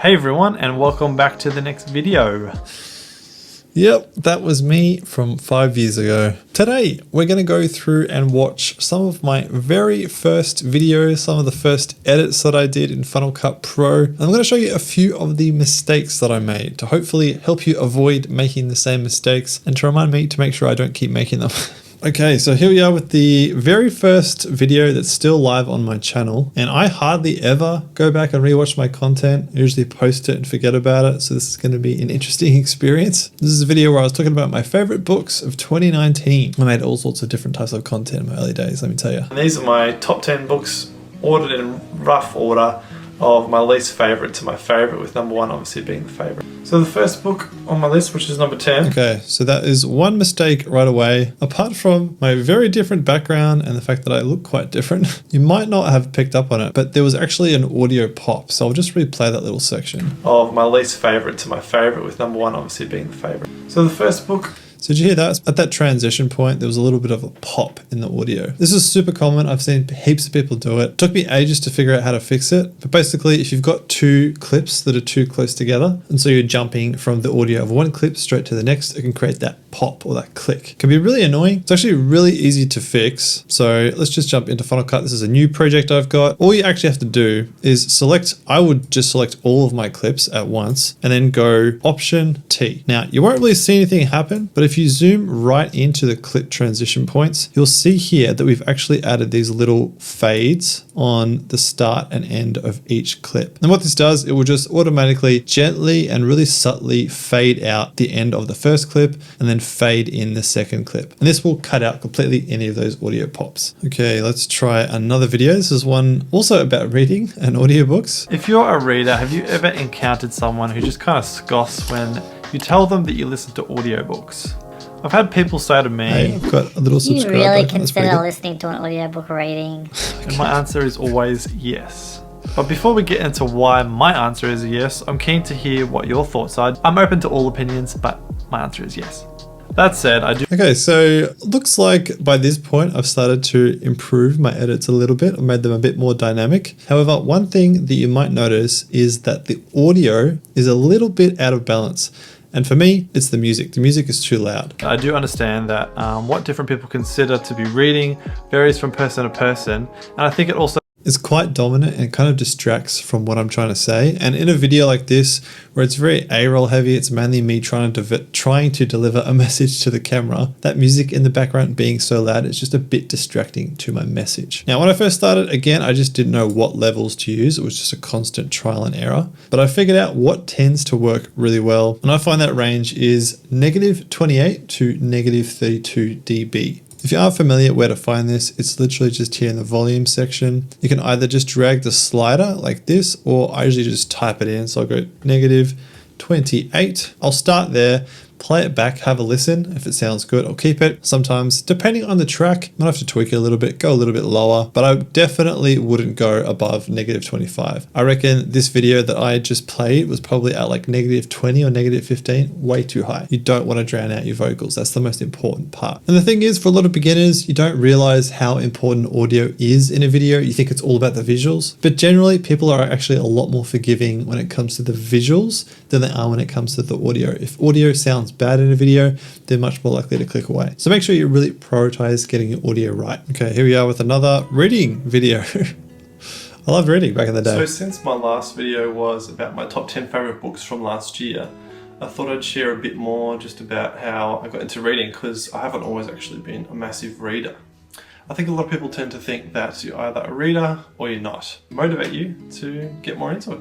Hey everyone, and welcome back to the next video. Yep, that was me from 5 years ago. Today, we're going to go through and watch some of my very first videos, some of the first edits that I did in Final Cut Pro. And I'm going to show you a few of the mistakes that I made to hopefully help you avoid making the same mistakes and to remind me to make sure I don't keep making them. Okay, so here we are with the very first video that's still live on my channel, and I hardly ever go back and rewatch my content. I usually post it and forget about it, so this is going to be an interesting experience. This is a video where I was talking about my favorite books of 2019. I made all sorts of different types of content in my early days, let me tell you. And these are my top 10 books ordered in rough order of my least favorite to my favorite, with number one obviously being the favorite. So the first book on my list, which is number 10. Okay, so that is one mistake right away. Apart from my very different background and the fact that I look quite different, you might not have picked up on it, but there was actually an audio pop. So I'll just replay that little section. Of my least favorite to my favorite, with number one obviously being the favorite. So the first book. So did you hear that? At that transition point, there was a little bit of a pop in the audio. This is super common. I've seen heaps of people do it. It took me ages to figure out how to fix it. But basically, if you've got two clips that are too close together, and so you're jumping from the audio of one clip straight to the next, it can create that pop or that click. It can be really annoying. It's actually really easy to fix. So let's just jump into Final Cut. This is a new project I've got. All you actually have to do is select, I would just select all of my clips at once and then go Option T. Now, you won't really see anything happen, but if you zoom right into the clip transition points, you'll see here that we've actually added these little fades on the start and end of each clip. And what this does, it will just automatically, gently and really subtly fade out the end of the first clip and then fade in the second clip. And this will cut out completely any of those audio pops. Okay, let's try another video. This is one also about reading and audiobooks. If you're a reader, have you ever encountered someone who just kind of scoffs when you tell them that you listen to audiobooks? I've had people say to me, hey, I've got a little subscribe. You really consider listening to an audiobook reading? And my answer is always yes. But before we get into why my answer is a yes, I'm keen to hear what your thoughts are. I'm open to all opinions, but my answer is yes. That said, I do. Okay, so looks like by this point I've started to improve my edits a little bit. I made them a bit more dynamic. However, one thing that you might notice is that the audio is a little bit out of balance. And for me, it's the music. The music is too loud. I do understand that what different people consider to be reading varies from person to person. And I think it also it's quite dominant and kind of distracts from what I'm trying to say. And in a video like this, where it's very A-roll heavy, it's mainly me trying to deliver a message to the camera. That music in the background being so loud, it's just a bit distracting to my message. Now, when I first started, again, I just didn't know what levels to use. It was just a constant trial and error. But I figured out what tends to work really well. And I find that range is -28 to -32 dB. If you aren't familiar where to find this, it's literally just here in the volume section. You can either just drag the slider like this, or I usually just type it in. So I'll go -28. I'll start there, play it back, have a listen. If it sounds good, I'll keep it. Sometimes, depending on the track, I might have to tweak it a little bit, go a little bit lower, but I definitely wouldn't go above -25. I reckon this video that I just played was probably at like -20 or -15, way too high. You don't want to drown out your vocals. That's the most important part. And the thing is, for a lot of beginners, you don't realize how important audio is in a video. You think it's all about the visuals, but generally people are actually a lot more forgiving when it comes to the visuals than they are when it comes to the audio. If audio sounds bad in a video, they're much more likely to click away. So make sure you really prioritize getting your audio right. Okay, here we are with another reading video. I loved reading back in the day. So since my last video was about my top 10 favorite books from last year, I thought I'd share a bit more just about how I got into reading, because I haven't always actually been a massive reader. I think a lot of people tend to think that you're either a reader or you're not. Motivate you to get more into it.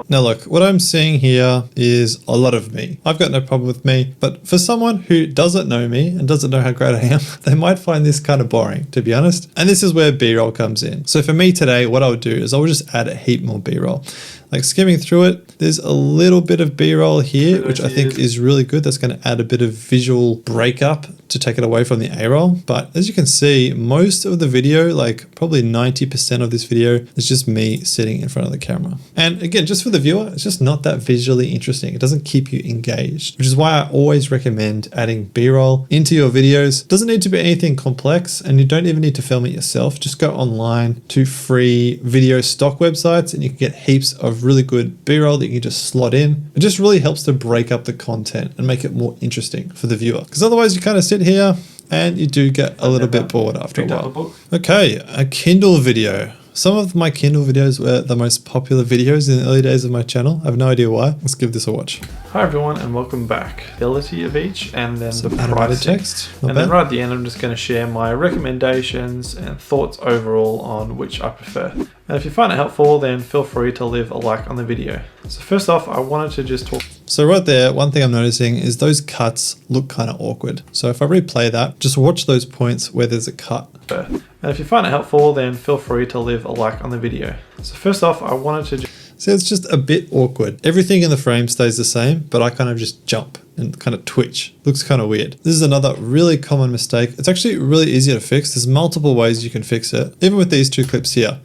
Now look, what I'm seeing here is a lot of me. I've got no problem with me, but for someone who doesn't know me and doesn't know how great I am, they might find this kind of boring, to be honest. And this is where B-roll comes in. So for me today, what I would do is I would just add a heap more B-roll. Like skimming through it, there's a little bit of B-roll here, which I think is really good. That's going to add a bit of visual breakup to take it away from the A-roll. But as you can see, most of the video, like probably 90% of this video, is just me sitting in front of the camera. And again, just for the viewer, it's just not that visually interesting. It doesn't keep you engaged, which is why I always recommend adding B-roll into your videos. It doesn't need to be anything complex, and you don't even need to film it yourself. Just go online to free video stock websites and you can get heaps of really good B-roll that you can just slot in. It just really helps to break up the content and make it more interesting for the viewer, because otherwise you kind of sit here and you do get a little bit bored after a while. Okay, a Kindle video. Some of my Kindle videos were the most popular videos in the early days of my channel. I have no idea why. Let's give this a watch. Hi everyone and welcome back. Ability of each and then Some the animated pricing. text. And then right at the end I'm just going to share my recommendations and thoughts overall on which I prefer. And if you find it helpful, then feel free to leave a like on the video. So first off, I wanted to just talk. So right there, one thing I'm noticing is those cuts look kind of awkward. So if I replay that, just watch those points where there's a cut. And if you find it helpful, then feel free to leave a like on the video. So first off, I wanted to So it's just a bit awkward. Everything in the frame stays the same, but I kind of just jump and kind of twitch. Looks kind of weird. This is another really common mistake. It's actually really easy to fix. There's multiple ways you can fix it. Even with these two clips here,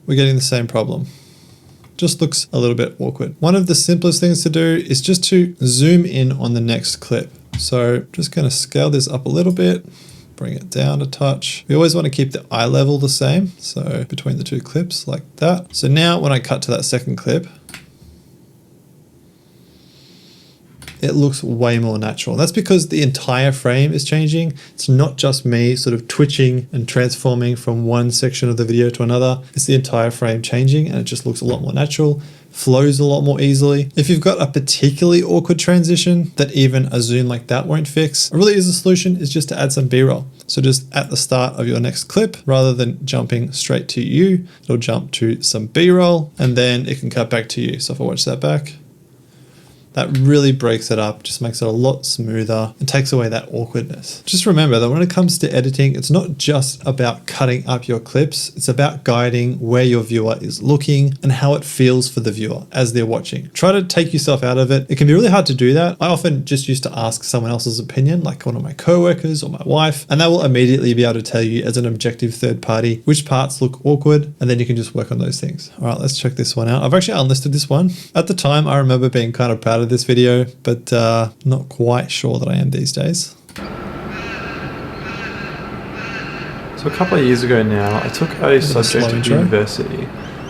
we're getting the same problem. Just looks a little bit awkward. One of the simplest things to do is just to zoom in on the next clip. So just going to scale this up a little bit, bring it down a touch. We always want to keep the eye level the same. So between the two clips like that. So now when I cut to that second clip, it looks way more natural. That's because the entire frame is changing. It's not just me sort of twitching and transforming from one section of the video to another. It's the entire frame changing and it just looks a lot more natural, flows a lot more easily. If you've got a particularly awkward transition that even a zoom like that won't fix, a really easy solution is just to add some B-roll. So just at the start of your next clip, rather than jumping straight to you, it'll jump to some B-roll and then it can cut back to you. So if I watch that back, that really breaks it up, just makes it a lot smoother and takes away that awkwardness. Just remember that when it comes to editing, it's not just about cutting up your clips, it's about guiding where your viewer is looking and how it feels for the viewer as they're watching. Try to take yourself out of it. It can be really hard to do that. I often just used to ask someone else's opinion, like one of my coworkers or my wife, and they will immediately be able to tell you as an objective third party which parts look awkward, and then you can just work on those things. All right, let's check this one out. I've actually unlisted this one. At the time, I remember being kind of proud of this video, but not quite sure that I am these days. So a couple of years ago now, I took a subject at intro. university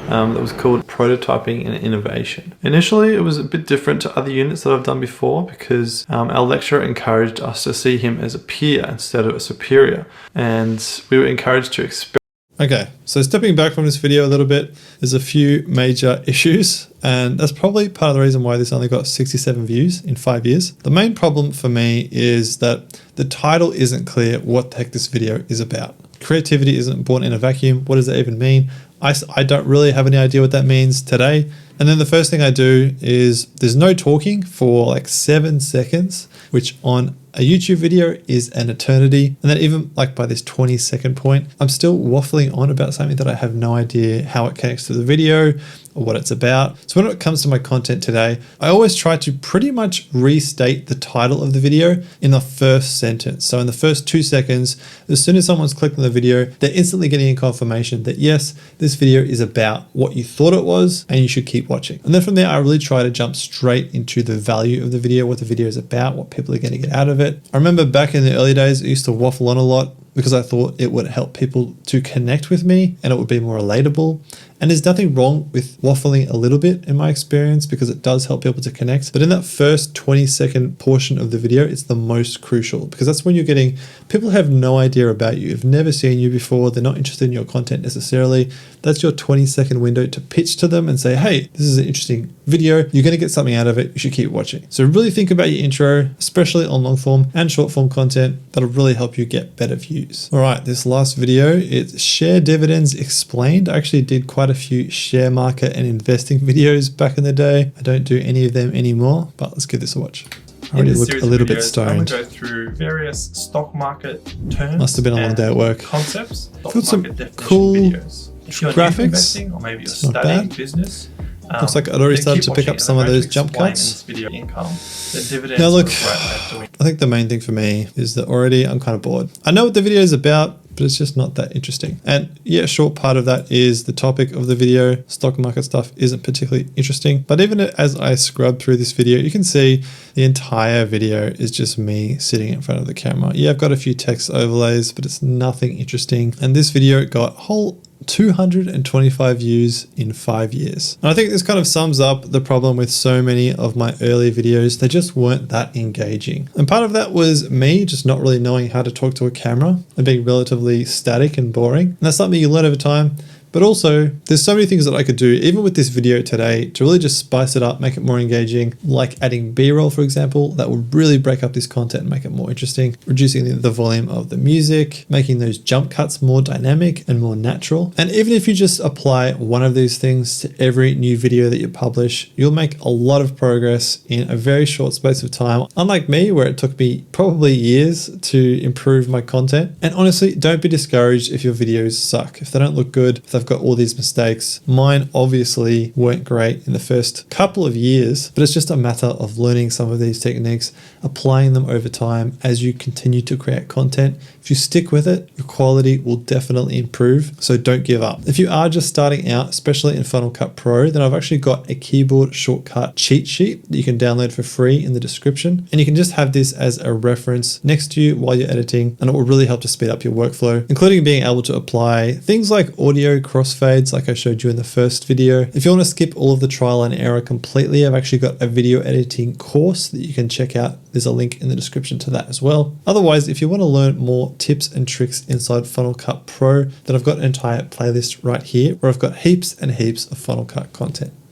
that was called prototyping and innovation. Initially, it was a bit different to other units that I've done before because our lecturer encouraged us to see him as a peer instead of a superior, and we were encouraged to experiment. Okay, so stepping back from this video a little bit, there's a few major issues, and that's probably part of the reason why this only got 67 views in 5 years. The main problem for me is that the title isn't clear what the heck this video is about. Creativity isn't born in a vacuum. What does that even mean? I don't really have any idea what that means today. And then the first thing I do is there's no talking for like 7 seconds, which on a YouTube video is an eternity. And then even like by this 20-second point, I'm still waffling on about something that I have no idea how it connects to the video or what it's about. So when it comes to my content today, I always try to pretty much restate the title of the video in the first sentence. So in the first 2 seconds, as soon as someone's clicked on the video, they're instantly getting a confirmation that yes, this video is about what you thought it was and you should keep watching. And then from there, I really try to jump straight into the value of the video, what the video is about, what people are going to get out of it. I remember back in the early days, I used to waffle on a lot because I thought it would help people to connect with me and it would be more relatable. And there's nothing wrong with waffling a little bit in my experience because it does help people to connect. But in that first 20-second portion of the video, it's the most crucial because that's when you're getting, people have no idea about you. Have never seen you before. They're not interested in your content necessarily. That's your 20-second window to pitch to them and say, hey, this is an interesting video. You're going to get something out of it. You should keep watching. So really think about your intro, especially on long form and short form content. That'll really help you get better views. All right, this last video, it's share dividends explained. I actually did quite a few share market and investing videos back in the day. I don't do any of them anymore, but let's give this a watch. I already look a little bit stoned. I'm going to go through various stock market terms. Must have been a long day at work. Concepts. Stock Got some market definition cool videos. If you're graphics. investing or maybe you're It's not studying bad. business, Looks like I'd already started to pick up some of those jump cuts. Video income. The dividends Now look, are a great way of doing. I think the main thing for me is that already I'm kind of bored. I know what the video is about, but it's just not that interesting. And yeah, a short part of that is the topic of the video. Stock market stuff isn't particularly interesting, but even as I scrub through this video, you can see the entire video is just me sitting in front of the camera. Yeah, I've got a few text overlays, but it's nothing interesting. And this video got whole 225 views in 5 years. And I think this kind of sums up the problem with so many of my early videos. They just weren't that engaging. And part of that was me just not really knowing how to talk to a camera and being relatively static and boring. And that's something you learn over time. But also, there's so many things that I could do, even with this video today, to really just spice it up, make it more engaging, like adding B-roll, for example, that would really break up this content and make it more interesting, reducing the volume of the music, making those jump cuts more dynamic and more natural. And even if you just apply one of these things to every new video that you publish, you'll make a lot of progress in a very short space of time. Unlike me, where it took me probably years to improve my content. And honestly, don't be discouraged if your videos suck, if they don't look good, if they've got all these mistakes. Mine obviously weren't great in the first couple of years, but it's just a matter of learning some of these techniques, applying them over time as you continue to create content. If you stick with it, your quality will definitely improve, so don't give up. If you are just starting out, especially in Final Cut Pro, then I've actually got a keyboard shortcut cheat sheet that you can download for free in the description, and you can just have this as a reference next to you while you're editing, and it will really help to speed up your workflow, including being able to apply things like audio crossfades like I showed you in the first video. If you want to skip all of the trial and error completely, I've actually got a video editing course that you can check out. There's a link in the description to that as well. Otherwise, if you want to learn more tips and tricks inside Final Cut Pro, then I've got an entire playlist right here where I've got heaps and heaps of Final Cut content.